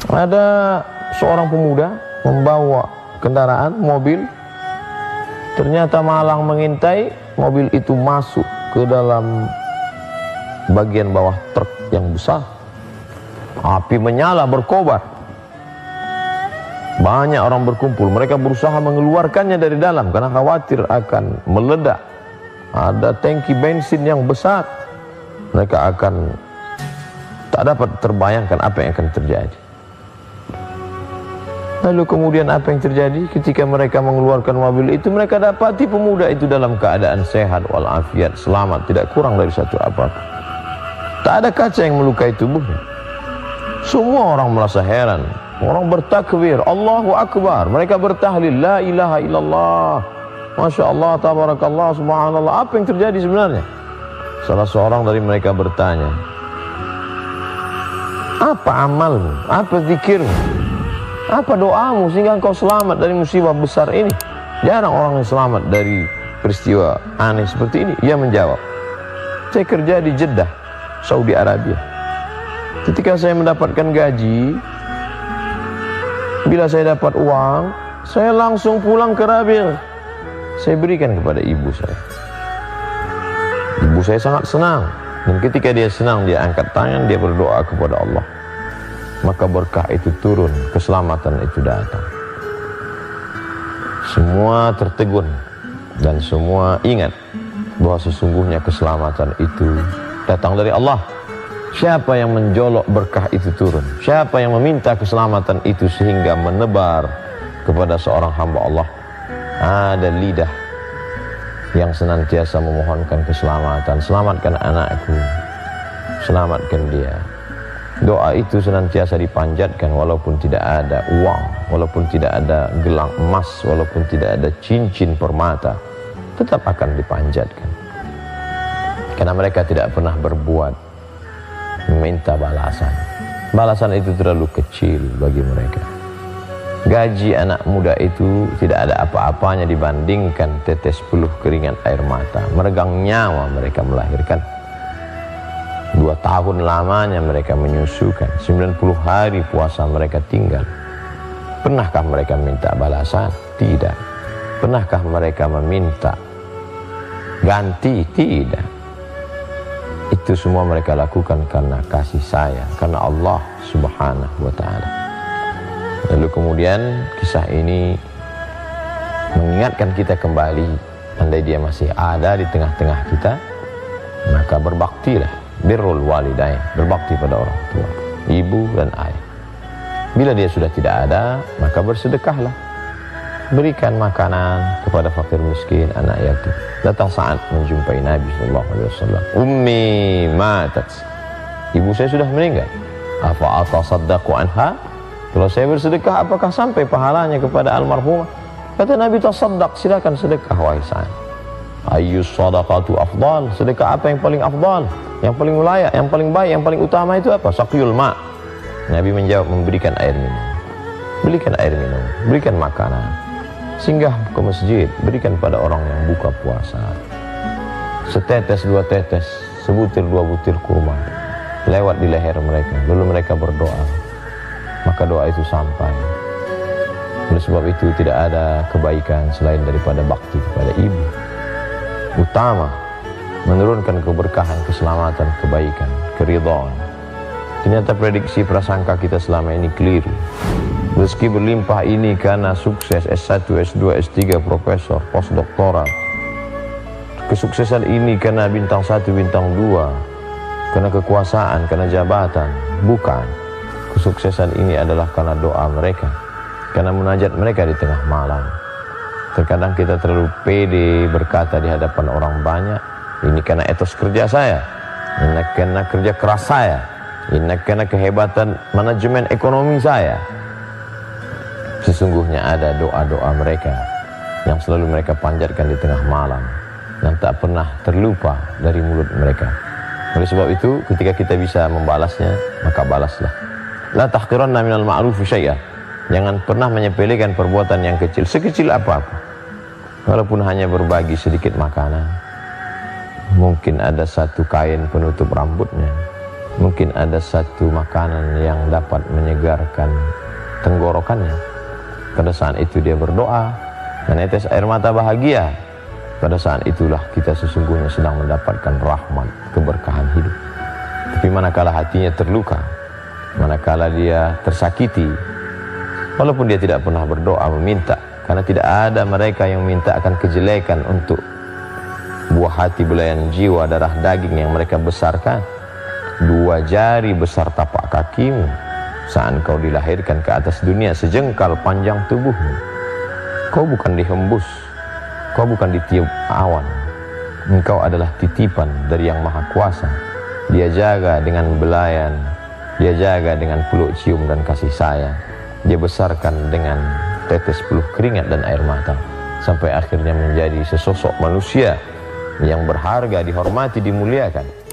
Ada seorang pemuda membawa kendaraan, mobil, ternyata malang mengintai, mobil itu masuk ke dalam bagian bawah truk yang besar. Api menyala berkobar. Banyak orang berkumpul, mereka berusaha mengeluarkannya dari dalam karena khawatir akan meledak. Ada tangki bensin yang besar, mereka akan tak dapat terbayangkan apa yang akan terjadi. Lalu kemudian apa yang terjadi ketika mereka mengeluarkan mobil itu? Mereka dapati pemuda itu dalam keadaan sehat walafiat, selamat, tidak kurang dari satu apapun. Tak ada kaca yang melukai tubuhnya. Semua orang merasa heran. Orang bertakbir, Allahu Akbar. Mereka bertahlil, la ilaha illallah, Masya Allah, tabarakallah, subhanallah. Apa yang terjadi sebenarnya? Salah seorang dari mereka bertanya, apa amalmu? Apa zikirmu? Apa doamu sehingga engkau selamat dari musibah besar ini? Jarang orang yang selamat dari peristiwa aneh seperti ini. Ia menjawab, saya kerja di Jeddah, Saudi Arabia. Ketika saya mendapatkan gaji, bila saya dapat uang, saya langsung pulang ke Rabil. Saya berikan kepada ibu saya. Ibu saya sangat senang. Dan ketika dia senang, dia angkat tangan, dia berdoa kepada Allah. Maka berkah itu turun, keselamatan itu datang. Semua tertegun dan semua ingat bahwa sesungguhnya keselamatan itu datang dari Allah. Siapa yang menjolok berkah itu turun? Siapa yang meminta keselamatan itu sehingga menebar kepada seorang hamba Allah? Ada lidah yang senantiasa memohonkan keselamatan. Selamatkan anakku, selamatkan dia. Doa itu senantiasa dipanjatkan walaupun tidak ada uang, walaupun tidak ada gelang emas, walaupun tidak ada cincin permata, tetap akan dipanjatkan. Karena mereka tidak pernah berbuat meminta balasan. Balasan itu terlalu kecil bagi mereka. Gaji anak muda itu tidak ada apa-apanya dibandingkan tetes peluh keringat air mata. Meregang nyawa mereka melahirkan. 2 tahun lamanya mereka menyusukan. 90 hari puasa mereka tinggal. Pernahkah mereka minta balasan? Tidak. Pernahkah mereka meminta ganti? Tidak. Itu semua mereka lakukan karena kasih sayang, karena Allah Subhanahu wa ta'ala. Lalu kemudian kisah ini mengingatkan kita kembali, andai dia masih ada di tengah-tengah kita, maka berbaktilah, birrul walidain, berbakti pada orang tua, ibu dan ayah. Bila dia sudah tidak ada, maka bersedekahlah, berikan makanan kepada fakir miskin, anak yatim. Datang saat menjumpai Nabi SAW. Ummi matat, ibu saya sudah meninggal. Afa atasaddaqu anha, kalau saya bersedekah apakah sampai pahalanya kepada almarhumah? Kata Nabi, tasaddaq, silakan sedekah wahai Sa'ad. Ayyus sadaqatu afdal, sedekah apa yang paling afdal, yang paling layak, yang paling baik, yang paling utama itu apa? Saqiyul ma. Nabi menjawab, memberikan air minum. Berikan air minum, berikan makanan. Singgah ke masjid, berikan pada orang yang buka puasa. Setetes, 2 tetes, sebutir 2 butir kurma lewat di leher mereka, lalu mereka berdoa, maka doa itu sampai. Oleh sebab itu tidak ada kebaikan selain daripada bakti kepada ibu. Utama, menurunkan keberkahan, keselamatan, kebaikan, keridhaan. Ternyata prediksi prasangka kita selama ini keliru. Rezeki berlimpah ini karena sukses S1, S2, S3, profesor, postdoktoral. Kesuksesan ini karena bintang 1, bintang 2, karena kekuasaan, karena jabatan. Bukan. Kesuksesan ini adalah karena doa mereka, karena munajat mereka di tengah malam. Terkadang kita terlalu pede berkata di hadapan orang banyak, ini karena etos kerja saya, ini karena kerja keras saya, ini karena kehebatan manajemen ekonomi saya. Sesungguhnya ada doa-doa mereka yang selalu mereka panjatkan di tengah malam, yang tak pernah terlupa dari mulut mereka. Oleh sebab itu, ketika kita bisa membalasnya, maka balaslah. La tahqiranna minal ma'rufi syai'ah. Jangan pernah menyepelekan perbuatan yang kecil, sekecil apa-apa. Walaupun hanya berbagi sedikit makanan, mungkin ada 1 kain penutup rambutnya, mungkin ada satu makanan yang dapat menyegarkan tenggorokannya. Pada saat itu dia berdoa, menetes air mata bahagia. Pada saat itulah kita sesungguhnya sedang mendapatkan rahmat, keberkahan hidup. Tapi manakala hatinya terluka, manakala dia tersakiti, walaupun dia tidak pernah berdoa meminta, karena tidak ada mereka yang minta akan kejelekan untuk buah hati, belayan jiwa, darah daging yang mereka besarkan. 2 jari besar tapak kakimu saat kau dilahirkan ke atas dunia, sejengkal panjang tubuhmu. Kau bukan dihembus, kau bukan ditiup awan, engkau adalah titipan dari Yang Maha Kuasa. Dia jaga dengan belayan, dia jaga dengan peluk cium dan kasih sayang. Dia besarkan dengan tetes peluh keringat dan air mata, sampai akhirnya menjadi sesosok manusia yang berharga, dihormati, dimuliakan.